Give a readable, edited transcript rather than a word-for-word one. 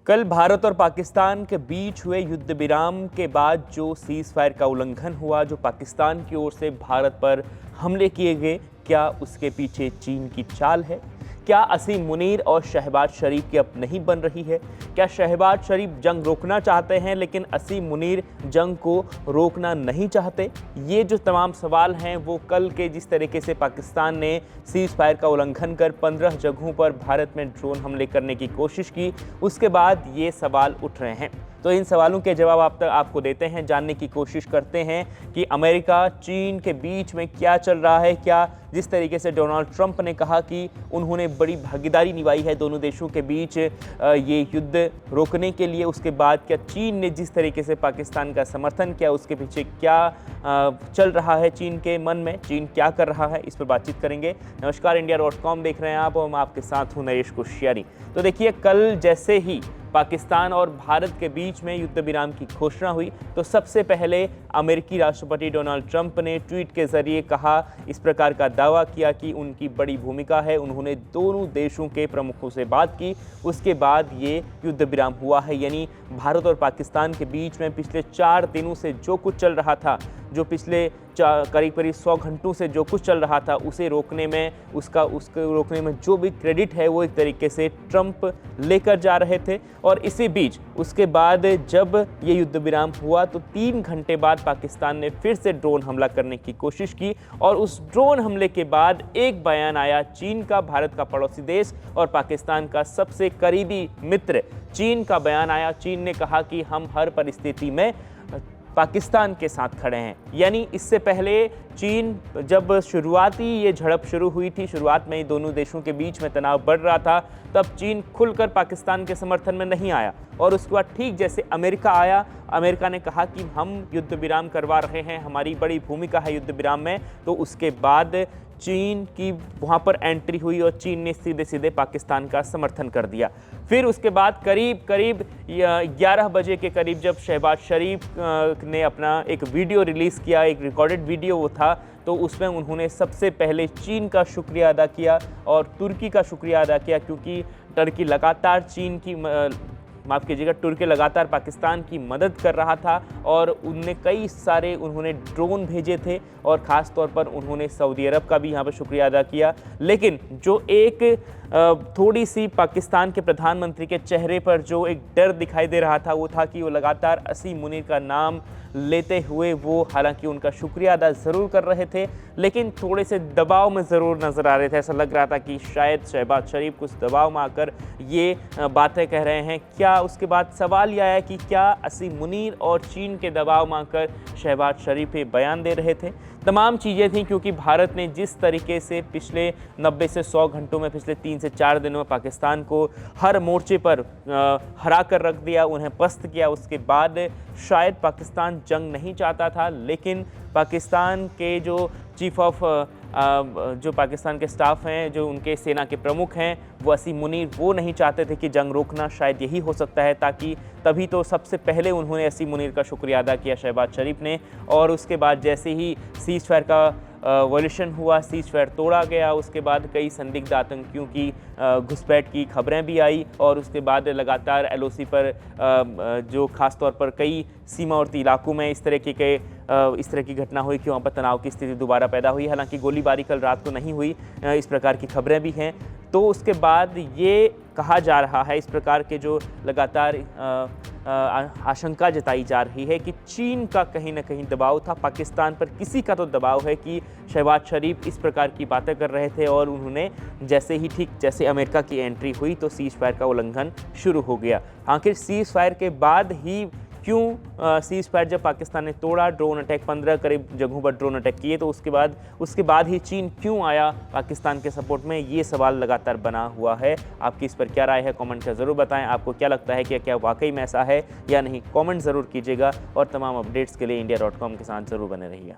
कल भारत और पाकिस्तान के बीच हुए युद्ध विराम के बाद जो सीज फायर का उल्लंघन हुआ, जो पाकिस्तान की ओर से भारत पर हमले किए गए, क्या उसके पीछे चीन की चाल है? क्या असीम मुनीर और शहबाज शरीफ की अब नहीं बन रही है? क्या शहबाज शरीफ जंग रोकना चाहते हैं लेकिन असीम मुनीर जंग को रोकना नहीं चाहते? ये जो तमाम सवाल हैं वो कल के जिस तरीके से पाकिस्तान ने सीज फायर का उल्लंघन कर 15 जगहों पर भारत में ड्रोन हमले करने की कोशिश की, उसके बाद ये सवाल उठ रहे हैं। तो इन सवालों के जवाब आप तक आपको देते हैं, जानने की कोशिश करते हैं कि अमेरिका चीन के बीच में क्या चल रहा है। क्या जिस तरीके से डोनाल्ड ट्रंप ने कहा कि उन्होंने बड़ी भागीदारी निभाई है दोनों देशों के बीच ये युद्ध रोकने के लिए, उसके बाद क्या चीन ने जिस तरीके से पाकिस्तान का समर्थन किया, उसके पीछे क्या चल रहा है चीन के मन में, चीन क्या कर रहा है, इस पर बातचीत करेंगे। नमस्कार, इंडिया.com देख रहे हैं आप और मैं आपके साथ हूँ नरेश कुशियारी। तो देखिए, कल जैसे ही पाकिस्तान और भारत के बीच में युद्ध विराम की घोषणा हुई तो सबसे पहले अमेरिकी राष्ट्रपति डोनाल्ड ट्रंप ने ट्वीट के जरिए कहा, इस प्रकार का दावा किया कि उनकी बड़ी भूमिका है, उन्होंने दोनों देशों के प्रमुखों से बात की, उसके बाद ये युद्ध विराम हुआ है। यानी भारत और पाकिस्तान के बीच में पिछले 4 दिनों से जो कुछ चल रहा था, जो पिछले करीब 100 घंटों से जो कुछ चल रहा था, उसे रोकने में उसको रोकने में जो भी क्रेडिट है वो एक तरीके से ट्रंप लेकर जा रहे थे। और इसी बीच उसके बाद जब ये युद्ध विराम हुआ तो 3 घंटे बाद पाकिस्तान ने फिर से ड्रोन हमला करने की कोशिश की और उस ड्रोन हमले के बाद एक बयान आया चीन का, भारत का पड़ोसी देश और पाकिस्तान का सबसे करीबी मित्र चीन का बयान आया। चीन ने कहा कि हम हर परिस्थिति में पाकिस्तान के साथ खड़े हैं। यानी इससे पहले चीन जब शुरुआती ये झड़प शुरू हुई थी, शुरुआत में ही दोनों देशों के बीच में तनाव बढ़ रहा था, तब चीन खुलकर पाकिस्तान के समर्थन में नहीं आया और उसके बाद ठीक जैसे अमेरिका आया, अमेरिका ने कहा कि हम युद्ध विराम करवा रहे हैं, हमारी बड़ी भूमिका है युद्ध विराम में, तो उसके बाद चीन की वहाँ पर एंट्री हुई और चीन ने सीधे सीधे पाकिस्तान का समर्थन कर दिया। फिर उसके बाद करीब 11 बजे के करीब जब शहबाज शरीफ ने अपना एक वीडियो रिलीज़ किया, एक रिकॉर्डेड वीडियो वो था, तो उसमें उन्होंने सबसे पहले चीन का शुक्रिया अदा किया और तुर्की का शुक्रिया अदा किया, क्योंकि तुर्की लगातार पाकिस्तान की मदद कर रहा था और उनने कई सारे उन्होंने ड्रोन भेजे थे और ख़ास तौर पर उन्होंने सऊदी अरब का भी यहाँ पर शुक्रिया अदा किया। लेकिन जो एक थोड़ी सी पाकिस्तान के प्रधानमंत्री के चेहरे पर जो एक डर दिखाई दे रहा था वो था कि वो लगातार असीम मुनीर का नाम लेते हुए वो हालांकि उनका शुक्रिया अदा ज़रूर कर रहे थे, लेकिन थोड़े से दबाव में ज़रूर नज़र आ रहे थे। ऐसा लग रहा था कि शायद शहबाज शरीफ कुछ दबाव में आकर ये बातें कह रहे हैं। क्या उसके बाद सवाल ये आया कि क्या असीम मुनीर और चीन के दबाव में आकर शहबाज शरीफ ये बयान दे रहे थे? तमाम चीज़ें थीं, क्योंकि भारत ने जिस तरीके से पिछले 90 से 100 घंटों में, पिछले 3 से 4 दिनों में पाकिस्तान को हर मोर्चे पर हरा कर रख दिया, उन्हें पस्त किया, उसके बाद शायद पाकिस्तान जंग नहीं चाहता था, लेकिन पाकिस्तान के जो चीफ ऑफ जो पाकिस्तान के स्टाफ हैं, जो उनके सेना के प्रमुख हैं, वो असीम मुनीर, वो नहीं चाहते थे कि जंग रोकना, शायद यही हो सकता है, ताकि तभी तो सबसे पहले उन्होंने असीम मुनीर का शुक्रिया अदा किया शहबाज शरीफ ने। और उसके बाद जैसे ही सीज फायर का वॉल्यूशन हुआ, सीज फायर तोड़ा गया, उसके बाद कई संदिग्ध आतंकियों की घुसपैठ की खबरें भी आई और उसके बाद लगातार एलओसी पर जो खास तौर पर कई सीमावर्ती इलाकों में इस तरह की घटना हुई कि वहाँ पर तनाव की स्थिति दोबारा पैदा हुई। हालांकि गोलीबारी कल रात को नहीं हुई, इस प्रकार की खबरें भी हैं। तो उसके बाद ये कहा जा रहा है, इस प्रकार के जो लगातार आशंका जताई जा रही है कि चीन का कहीं ना कहीं दबाव था पाकिस्तान पर, किसी का तो दबाव है कि शहबाज शरीफ इस प्रकार की बातें कर रहे थे और उन्होंने जैसे अमेरिका की एंट्री हुई तो सीज फायर का उल्लंघन शुरू हो गया। आखिर सीज फायर के बाद ही क्यों सीज फायर जब पाकिस्तान ने तोड़ा, ड्रोन अटैक 15 करीब जगहों पर ड्रोन अटैक किए, तो उसके बाद ही चीन क्यों आया पाकिस्तान के सपोर्ट में, ये सवाल लगातार बना हुआ है। आपकी इस पर क्या राय है, कमेंट कर ज़रूर बताएं। आपको क्या लगता है कि क्या वाकई में ऐसा है या नहीं, कमेंट ज़रूर कीजिएगा और तमाम अपडेट्स के लिए इंडिया.com के साथ ज़रूर बने रहिए।